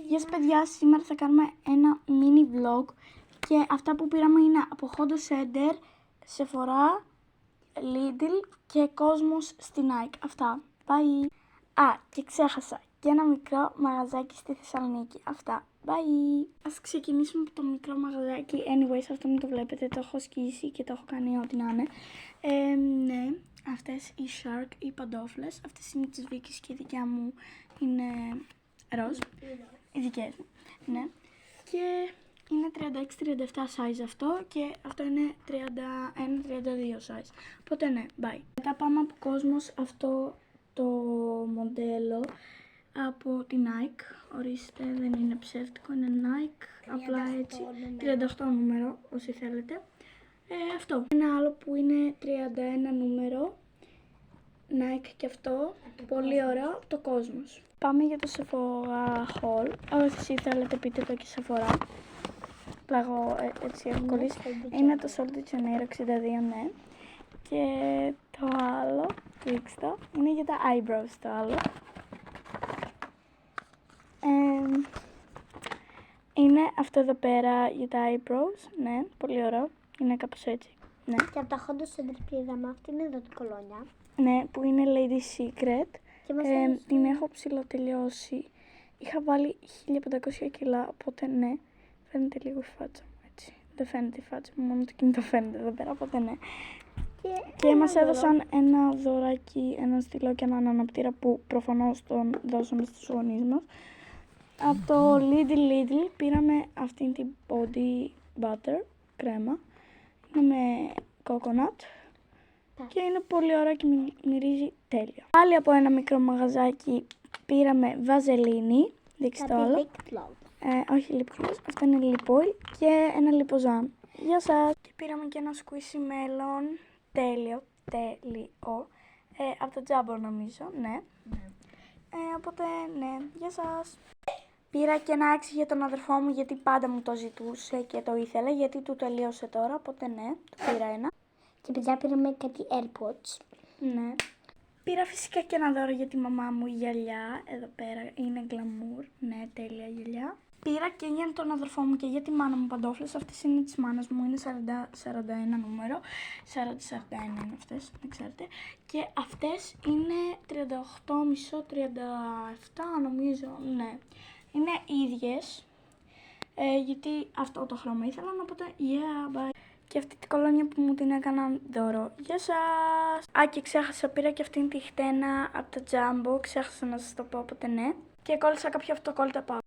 Γεια σας παιδιά, σήμερα θα κάνουμε ένα mini vlog και αυτά που πήραμε είναι από Hondo Center, Sephora, Lidl και Cosmos στη Nike. Αυτά. Bye! Και ξέχασα και ένα μικρό μαγαζάκι στη Θεσσαλονίκη. Αυτά. Bye! Ας ξεκινήσουμε από το μικρό μαγαζάκι. Anyways, αυτό μην το βλέπετε, το έχω σκίσει και το έχω κάνει ό,τι να είναι. Ναι, αυτές οι Shark, οι παντόφλες, αυτές είναι τις Βίκης και η δικιά μου είναι ροζ. Οι δικές μου, ναι. Και είναι 36-37 size αυτό και αυτό είναι 31-32 size. Οπότε ναι, bye. Μετά πάμε από Cosmos αυτό το μοντέλο από τη Nike. Ορίστε, δεν είναι ψεύτικο, είναι Nike. Απλά έτσι, 38 νούμερο όσοι θέλετε. Αυτό. Ένα άλλο που είναι 31 νούμερο. Nike και αυτό, πολύ ωραίο, το Cosmos. Πάμε για το Sephora haul. Όσοι θέλετε πείτε το και Sephora. Απλά εγώ έτσι έχω κολλήσει. Είναι το Sol de Janeiro 62, ναι. Και το άλλο, δείξτε το, είναι για τα eyebrows το άλλο. Είναι αυτό εδώ πέρα για τα eyebrows, ναι, πολύ ωραίο. Είναι κάπως έτσι, ναι. Και από τα Hondo Center πήραμε αυτή είναι εδώ την κολόνια. Ναι, που είναι Lady Secret. Την έχω ψηλοτελειώσει. Είχα βάλει 1500 κιλά, οπότε ναι, φαίνεται λίγο η φάτσα μου, έτσι. Δεν φαίνεται η φάτσα μου, μόνο το κινητό φαίνεται εδώ πέρα, οπότε ναι. Και μας έδωσαν ένα δωράκι, ένα στυλό και έναν αναπτήρα που προφανώς τον δώσαμε στους γονείς μας. Από το Lidl πήραμε αυτήν την body butter, κρέμα. Είναι με coconut. Και είναι πολύ ωραία και μυρίζει τέλεια. Πάλι από ένα μικρό μαγαζάκι πήραμε βαζελίνη. Δείξτε το άλλο. Όχι lip gloss, αυτό είναι lip oil και ένα lipozan. Γεια σας. Και πήραμε και ένα squishy melon. Τέλειο. Από το Jumbo νομίζω, ναι. Οπότε ναι, γεια σας. Πήρα και ένα άξι για τον αδερφό μου γιατί πάντα μου το ζητούσε και το ήθελε. Γιατί του τελείωσε τώρα, οπότε ναι, του πήρα ένα. Και παιδιά πήραμε κάτι AirPods. Ναι. Πήρα φυσικά και ένα δώρο για τη μαμά μου γυαλιά. Εδώ πέρα είναι glamour. Ναι, τέλεια γυαλιά. Πήρα και για τον αδερφό μου και για τη μάνα μου παντόφλες. Αυτές είναι της μάνας μου. Είναι 40-41 νούμερο. 40-41 είναι αυτές, δεν ξέρετε. Και αυτές είναι 38,5-37 νομίζω. Ναι. Είναι ίδιες. Γιατί αυτό το χρώμα ήθελα, οπότε yeah, bye. Και αυτή την κολόνια που μου την έκαναν δώρο. Γεια σας! Και ξέχασα, πήρα και αυτήν τη χτένα από το Jumbo. Ξέχασα να σας το πω, οπότε ναι. Και κόλλησα κάποια αυτοκόλλητα πάνω.